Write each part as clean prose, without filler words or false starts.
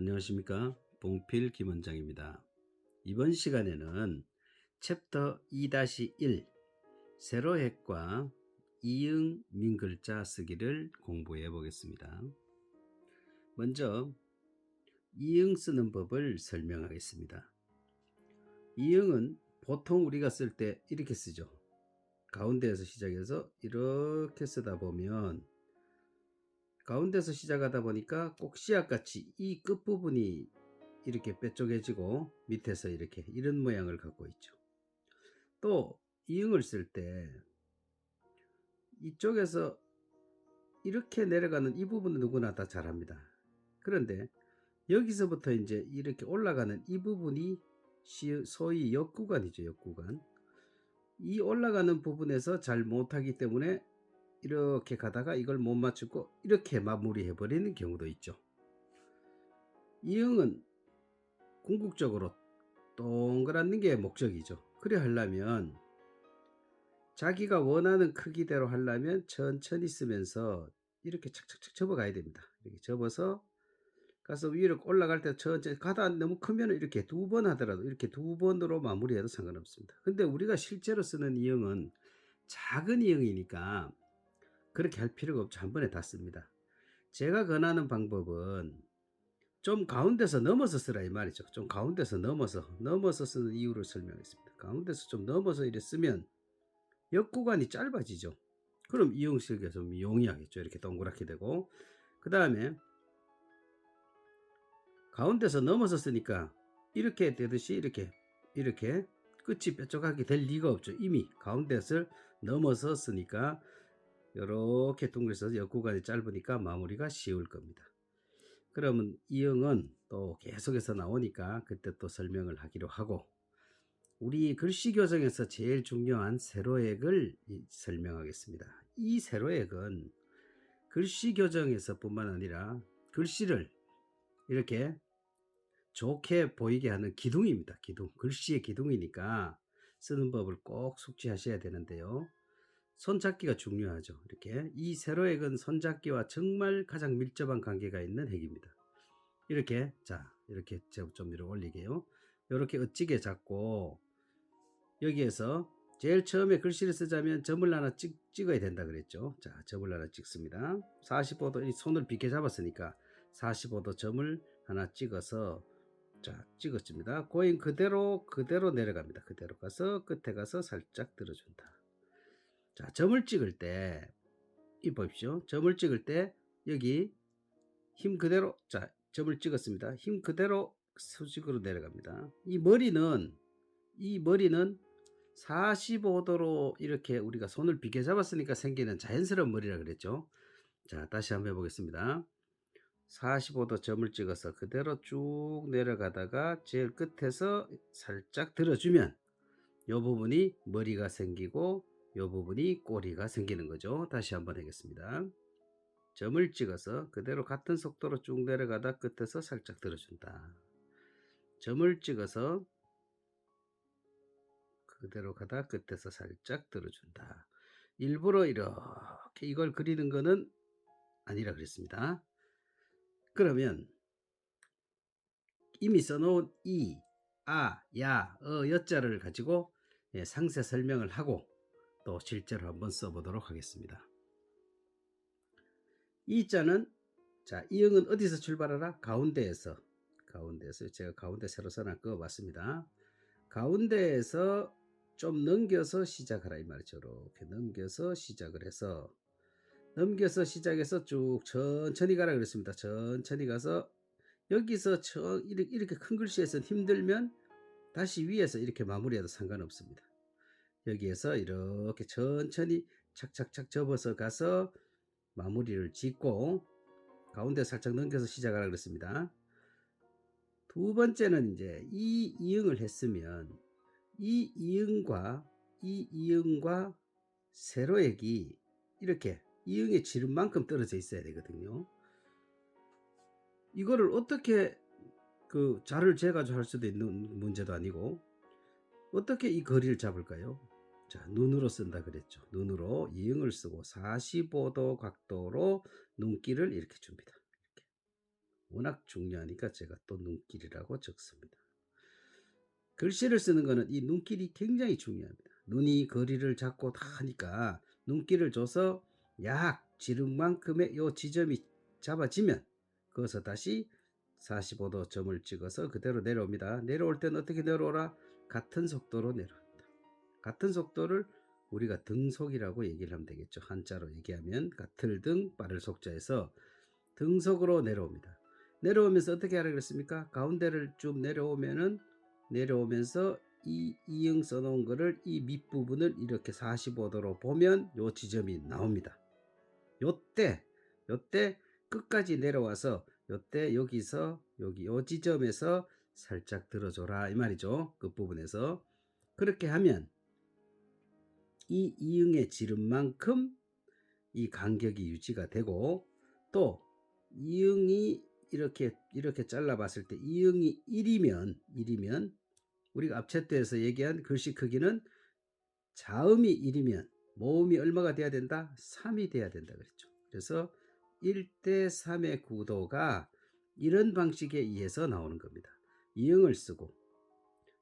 안녕하십니까, 봉필 김원장입니다. 이번 시간에는 챕터 2-1 세로획과 이응 민글자 쓰기를 공부해 보겠습니다. 먼저 이응 쓰는 법을 설명하겠습니다. 이응은 보통 우리가 쓸 때 이렇게 쓰죠. 가운데에서 시작해서 이렇게 쓰다 보면 가운데서 시작하다 보니까 꼭 씨앗같이 이 끝부분이 이렇게 뾰족해지고 밑에서 이렇게 이런 모양을 갖고 있죠. 또 이응을 쓸 때 이쪽에서 이렇게 내려가는 이 부분은 누구나 다 잘합니다. 그런데 여기서부터 이제 이렇게 올라가는 이 부분이 소위 역구간이죠. 역구간. 이 올라가는 부분에서 잘 못하기 때문에 이렇게 가다가 이걸 못 맞추고 이렇게 마무리해 버리는 경우도 있죠. 이응은 궁극적으로 동그란 게 목적이죠. 그래 하려면 자기가 원하는 크기대로 하려면 천천히 쓰면서 이렇게 착착착 접어 가야 됩니다. 이렇게 접어서 가서 위로 올라갈 때 천천히 가다 너무 크면 이렇게 두 번 하더라도 이렇게 두 번으로 마무리해도 상관없습니다. 근데 우리가 실제로 쓰는 이응은 작은 이응이니까 그렇게 할 필요가 없죠. 한 번에 다 씁니다. 제가 권하는 방법은 좀 가운데서 넘어서 쓰라 이 말이죠. 좀 가운데서 넘어서 쓰는 이유를 설명하겠습니다. 가운데서 좀 넘어서 이래 쓰면 역구간이 짧아지죠. 그럼 이용식이 좀 용이하겠죠. 이렇게 동그랗게 되고, 그 다음에 가운데서 넘어서 쓰니까 이렇게 되듯이 이렇게 끝이 뾰족하게 될 리가 없죠. 이미 가운데서 넘어서 쓰니까 이렇게 둥그려서 역구간이 짧으니까 마무리가 쉬울 겁니다. 그러면 이응은 또 계속해서 나오니까 그때 또 설명을 하기로 하고, 우리 글씨 교정에서 제일 중요한 세로획을 설명하겠습니다. 이 세로획은 글씨 교정에서 뿐만 아니라 글씨를 이렇게 좋게 보이게 하는 기둥입니다. 기둥. 글씨의 기둥이니까 쓰는 법을 꼭 숙지하셔야 되는데요. 손잡기가 중요하죠. 이렇게 이 세로획은 손잡기와 정말 가장 밀접한 관계가 있는 핵입니다. 이렇게 이렇게 좀 위로 올리게요. 이렇게 어찌게 잡고 여기에서 제일 처음에 글씨를 쓰자면 점을 하나 찍어야 된다 그랬죠. 자, 점을 하나 찍습니다. 45도 이 손을 비게 잡았으니까 45도 점을 하나 찍어서 찍었습니다. 고인 그대로 내려갑니다. 그대로 가서 끝에 가서 살짝 들어준다. 자, 점을 찍을 때 이 보십시오. 점을 찍을 때 여기 힘 그대로 점을 찍었습니다. 힘 그대로 수직으로 내려갑니다. 이 머리는 45도로 이렇게 우리가 손을 비게 잡았으니까 생기는 자연스러운 머리라 그랬죠. 자, 다시 한번 해보겠습니다. 45도 점을 찍어서 그대로 쭉 내려가다가 제일 끝에서 살짝 들어주면 이 부분이 머리가 생기고 이 부분이 꼬리가 생기는 거죠. 다시 한번 하겠습니다. 점을 찍어서 그대로 같은 속도로 쭉 내려가다 끝에서 살짝 들어준다. 점을 찍어서 그대로 가다 끝에서 살짝 들어준다. 일부러 이렇게 이걸 그리는 거는 아니라 그랬습니다. 그러면 이미 써놓은 이, 아, 야, 여자를 가지고 상세 설명을 하고 또 실제로 한번 써보도록 하겠습니다. 이 자는 이응은 어디서 출발하라? 가운데에서 제가 가운데 세로 선 하나 그어봤습니다. 가운데에서 좀 넘겨서 시작하라 이 말이죠. 이렇게 넘겨서 시작을 해서 시작해서 쭉 천천히 가라 그랬습니다. 천천히 가서 여기서 이렇게 큰 글씨에서 힘들면 다시 위에서 이렇게 마무리해도 상관없습니다. 여기에서 이렇게 천천히 착착착 접어서 가서 마무리를 짓고 가운데 살짝 넘겨서 시작하라 그랬습니다. 두 번째는 이제 이 이응을 했으면 이 이응과 세로액이 이렇게 이응의 지름만큼 떨어져 있어야 되거든요. 이거를 어떻게 자를 재가지고 할 수도 있는 문제도 아니고 어떻게 이 거리를 잡을까요? 자, 눈으로 쓴다 그랬죠. 눈으로 이응을 쓰고 45도 각도로 눈길을 이렇게 줍니다. 이렇게. 워낙 중요하니까 제가 또 눈길이라고 적습니다. 글씨를 쓰는 거는 이 눈길이 굉장히 중요합니다. 눈이 거리를 잡고 다 하니까 눈길을 줘서 약 지름만큼의 요 지점이 잡아지면 거기서 다시 45도 점을 찍어서 그대로 내려옵니다. 내려올 때는 어떻게 내려오라? 같은 속도로 내려옵니다. 같은 속도를 우리가 등속이라고 얘기를 하면 되겠죠. 한자로 얘기하면 같을 등 빠를 속자에서 등속으로 내려옵니다. 내려오면서 어떻게 하라 그랬습니까? 가운데를 쭉 내려오면서 이 이응 써놓은 거를 이 밑부분을 이렇게 45도로 보면 요 지점이 나옵니다. 요때 끝까지 내려와서 요때 여기서 여기 요 지점에서 살짝 들어줘라 이 말이죠. 끝부분에서 그렇게 하면 이 이응의 지름만큼 이 간격이 유지가 되고 또 이응이 이렇게 잘라봤을 때 이응이 1이면 우리가 앞챕터에서 얘기한 글씨 크기는 자음이 1이면 모음이 얼마가 돼야 된다? 3이 돼야 된다 그랬죠. 그래서 1대 3의 구도가 이런 방식에 의해서 나오는 겁니다. 이응을 쓰고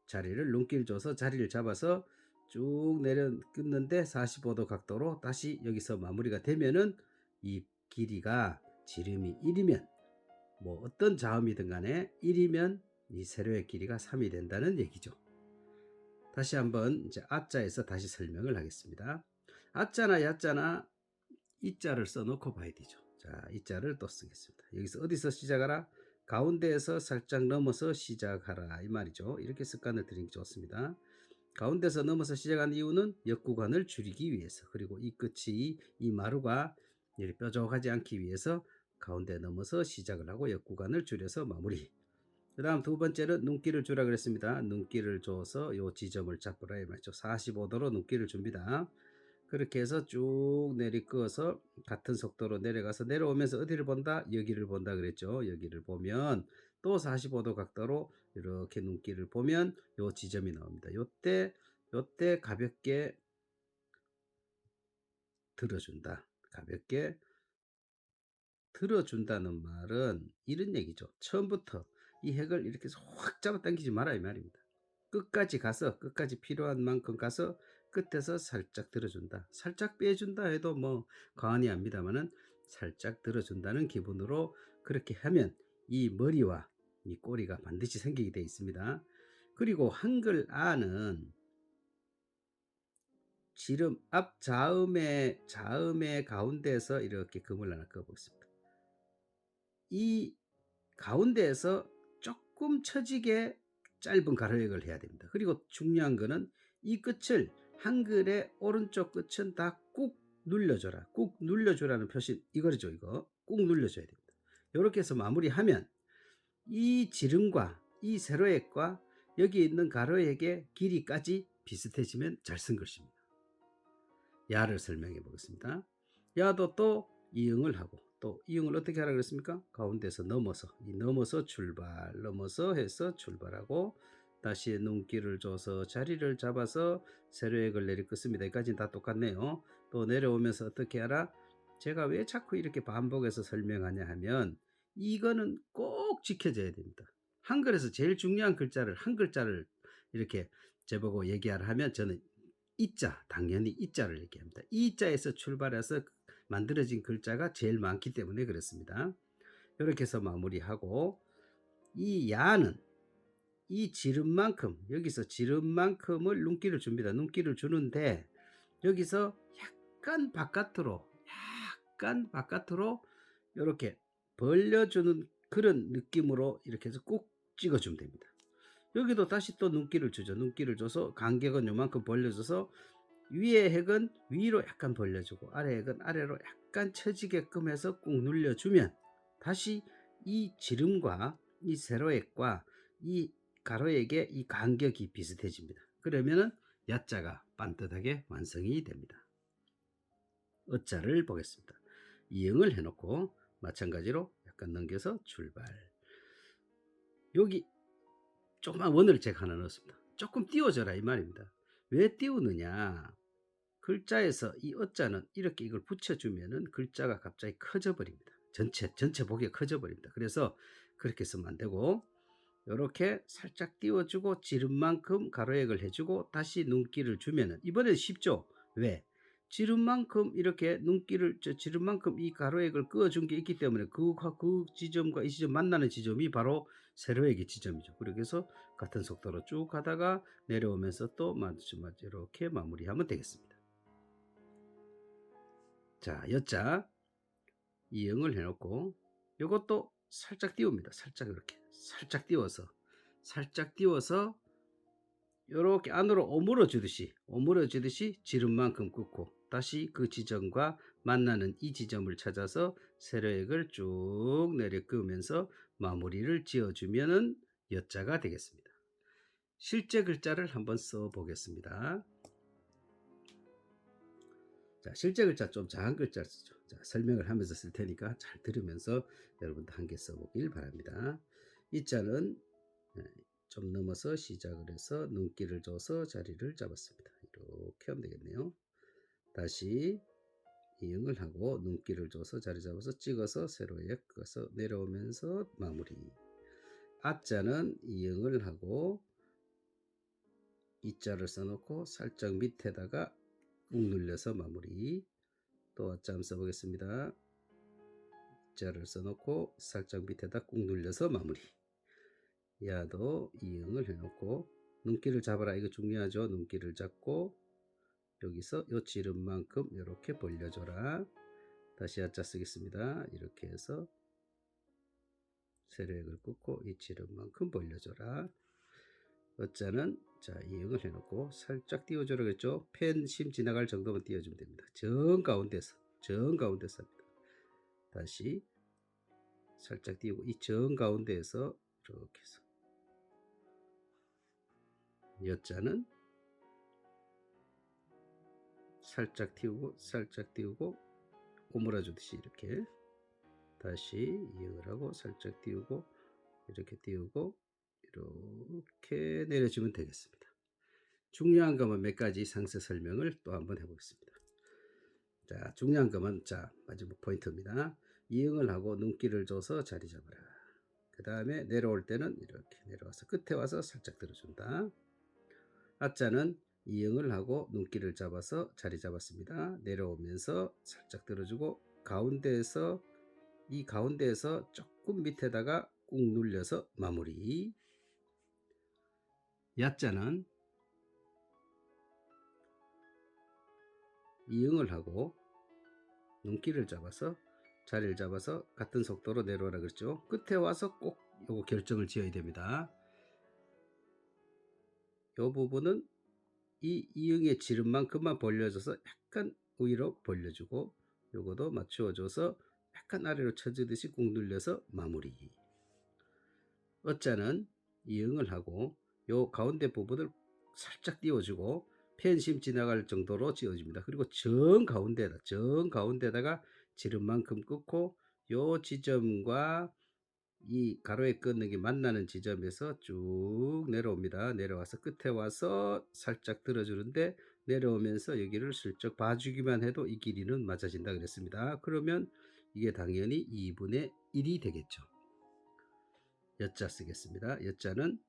자리를 눈길 줘서 자리를 잡아서 쭉 내려 끊는데 45도 각도로 다시 여기서 마무리가 되면은 이 길이가 지름이 1이면 뭐 어떤 자음이든 간에 1이면 이 세로의 길이가 3이 된다는 얘기죠. 다시 한번 이제 아자에서 다시 설명을 하겠습니다. 아자나 야자나 이자를 써놓고 봐야 되죠. 자, 이자를 또 쓰겠습니다. 여기서 어디서 시작하라? 가운데에서 살짝 넘어서 시작하라 이 말이죠. 이렇게 습관을 들이는 게 좋습니다. 가운데서 넘어서 시작한 이유는 역구간을 줄이기 위해서, 그리고 이 끝이 이 마루가 뾰족하지 않기 위해서 가운데 넘어서 시작을 하고 역구간을 줄여서 마무리. 그 다음 두 번째는 눈길을 주라 그랬습니다. 눈길을 줘서 요 지점을 잡으라 이 말이죠. 45도로 눈길을 줍니다. 그렇게 해서 쭉 내리끄어서 같은 속도로 내려가서 내려오면서 어디를 본다? 여기를 본다 그랬죠. 여기를 보면 또 45도 각도로 이렇게 눈길을 보면 요 지점이 나옵니다. 요때 가볍게 들어준다. 가볍게 들어준다는 말은 이런 얘기죠. 처음부터 이 핵을 이렇게 확 잡아당기지 마라 이 말입니다. 끝까지 가서 끝까지 필요한 만큼 가서 끝에서 살짝 들어준다. 살짝 빼준다 해도 뭐 과언이 아닙니다만은 살짝 들어준다는 기분으로 그렇게 하면 이 머리와 이 꼬리가 반드시 생기게 되어 있습니다. 그리고 한글 아는 지름 앞 자음의 가운데에서 이렇게 금을 하나 그어보겠습니다. 이 가운데에서 조금 처지게 짧은 가로역을 해야 됩니다. 그리고 중요한 거는 이 끝을 한글의 오른쪽 끝은 다 꾹 눌러줘라. 꾹 눌러주라는 표시 이거죠. 이거 꾹 눌러줘야 됩니다. 이렇게 해서 마무리하면 이 지름과 이 세로액과 여기 있는 가로액의 길이까지 비슷해지면 잘 쓴 것입니다. 야를 설명해 보겠습니다. 야도 또 이응을 하고 또 이응을 어떻게 하라 그랬습니까? 가운데서 넘어서 출발, 넘어서 해서 출발하고 다시 눈길을 줘서 자리를 잡아서 세로액을 내리긋습니다. 여기까지는 다 똑같네요. 또 내려오면서 어떻게 하라? 제가 왜 자꾸 이렇게 반복해서 설명하냐 하면 이거는 꼭 지켜져야 됩니다. 한글에서 제일 중요한 글자를 한 글자를 이렇게 제보고 얘기하라 하면 저는 이자, 당연히 이자를 얘기합니다. 이자에서 출발해서 만들어진 글자가 제일 많기 때문에 그렇습니다. 이렇게 해서 마무리하고 이 야는 이 지름만큼, 여기서 지름만큼을 눈길을 줍니다. 눈길을 주는데 여기서 약간 바깥으로 이렇게 벌려주는 그런 느낌으로 이렇게 해서 꾹 찍어주면 됩니다. 여기도 다시 또 눈길을 주죠. 눈길을 줘서 간격은 요만큼 벌려줘서 위의 핵은 위로 약간 벌려주고 아래 핵은 아래로 약간 처지게끔 해서 꾹 눌려주면 다시 이 지름과 이 세로액과 이 가로액의 이 간격이 비슷해집니다. 그러면은 야자가 반듯하게 완성이 됩니다. 어자를 보겠습니다. 이응을 해놓고 마찬가지로 약간 넘겨서 출발. 여기 조그만 원을 제가 하나 넣었습니다. 조금 띄워줘라 이 말입니다. 왜 띄우느냐? 글자에서 이 어자는 이렇게 이걸 붙여주면은 글자가 갑자기 커져 버립니다. 전체 보기가 커져 버립니다. 그래서 그렇게 쓰면 안 되고 요렇게 살짝 띄워주고 지름만큼 가로액을 해주고 다시 눈길을 주면은 이번엔 쉽죠. 왜? 지름만큼 이렇게 눈길을 지름만큼 이 가로액을 그어준 게 있기 때문에 그 지점과 이 지점 만나는 지점이 바로 세로액의 지점이죠. 그래서 같은 속도로 쭉 가다가 내려오면서 또 이렇게 마무리하면 되겠습니다. 자, 여자 이응을 해놓고 요것도 살짝 띄웁니다. 살짝 이렇게 살짝 띄워서 이렇게 안으로 오므려 주듯이 지름만큼 긋고 다시 그 지점과 만나는 이 지점을 찾아서 세로액을 쭉 내려 그으면서 마무리를 지어주면은 여자가 되겠습니다. 실제 글자를 한번 써 보겠습니다. 자, 실제 글자 좀 작은 글자를 쓰죠. 자, 설명을 하면서 쓸 테니까 잘 들으면서 여러분도 한 개 써보길 바랍니다. 이 자는 좀 넘어서 시작을 해서 눈길을 줘서 자리를 잡았습니다. 이렇게 하면 되겠네요. 다시 이응을 하고 눈길을 줘서 자리 잡아서 찍어서 세로에 꺼서 내려오면서 마무리. 아자는 이응을 하고 이자를 써놓고 살짝 밑에다가 꾹 눌려서 마무리. 또 아자 한번 써보겠습니다. 이자를 써놓고 살짝 밑에다 꾹 눌려서 마무리. 야도 이응을 해놓고 눈길을 잡아라. 이거 중요하죠. 눈길을 잡고 여기서 요 지름만큼 이렇게 벌려줘라. 다시 야자 쓰겠습니다. 이렇게 해서 세로액을 긋고 이 지름만큼 벌려줘라. 어자는 자 이응을 해놓고 살짝 띄워줘라겠죠. 펜심 지나갈 정도만 띄워주면 됩니다. 정 가운데서 합니다. 다시 살짝 띄우고 이 정 가운데에서 이렇게 해서 여자는 살짝 띄우고 오므라 주듯이 이렇게 다시 이응을 하고 살짝 띄우고 이렇게 띄우고 이렇게 내려주면 되겠습니다. 중요한 것만 몇 가지 상세 설명을 또 한번 해보겠습니다. 자, 중요한 것만 자 마지막 포인트입니다. 이응을 하고 눈길을 줘서 자리 잡아라. 그 다음에 내려올 때는 이렇게 내려와서 끝에 와서 살짝 들어준다. 아자는 이응을 하고 눈길을 잡아서 자리 잡았습니다. 내려오면서 살짝 들어주고 가운데에서 조금 밑에다가 꾹 눌려서 마무리. 야자는 이응을 하고 눈길을 잡아서 자리를 잡아서 같은 속도로 내려오라 그랬죠. 끝에 와서 꼭 요거 결정을 지어야 됩니다. 요 부분은 이 이응의 지름만큼만 벌려줘서 약간 위로 벌려주고 요거도 맞추어줘서 약간 아래로 쳐주듯이 꾹 눌려서 마무리. 어자는 이응을 하고 요 가운데 부분을 살짝 띄워주고 펜심 지나갈 정도로 지어줍니다. 그리고 정 가운데다가 지름만큼 긋고 요 지점과 이 가로에 끊는 게 만나는 지점에서 쭉 내려옵니다. 내려와서 끝에 와서 살짝 들어주는데 내려오면서 여기를 슬쩍 봐주기만 해도 이 길이는 맞아진다 그랬습니다. 그러면 이게 당연히 2분의 1이 되겠죠. 여자 쓰겠습니다. 여자는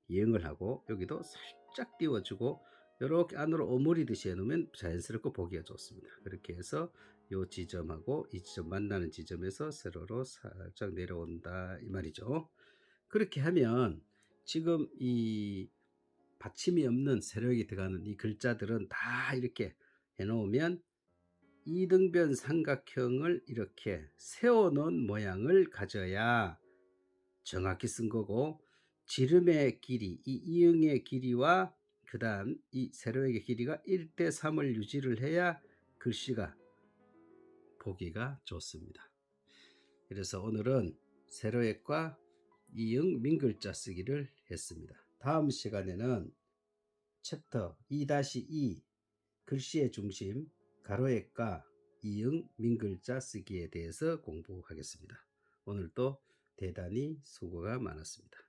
이응을 하고 여기도 살짝 띄워주고 이렇게 안으로 오므리듯이 해놓으면 자연스럽고 보기가 좋습니다. 그렇게 해서 이 지점하고 이 지점 만나는 지점에서 세로로 살짝 내려온다 이 말이죠. 그렇게 하면 지금 이 받침이 없는 세로액이 들어가는 이 글자들은 다 이렇게 해놓으면 이등변 삼각형을 이렇게 세워놓은 모양을 가져야 정확히 쓴 거고, 지름의 길이, 이 이응의 길이와 그 다음 이 세로액의 길이가 1대 3을 유지를 해야 글씨가 보기가 좋습니다. 그래서 오늘은 세로액과 이응 민글자 쓰기를 했습니다. 다음 시간에는 챕터 2-2 글씨의 중심 가로액과 이응 민글자 쓰기에 대해서 공부하겠습니다. 오늘도 대단히 수고가 많았습니다.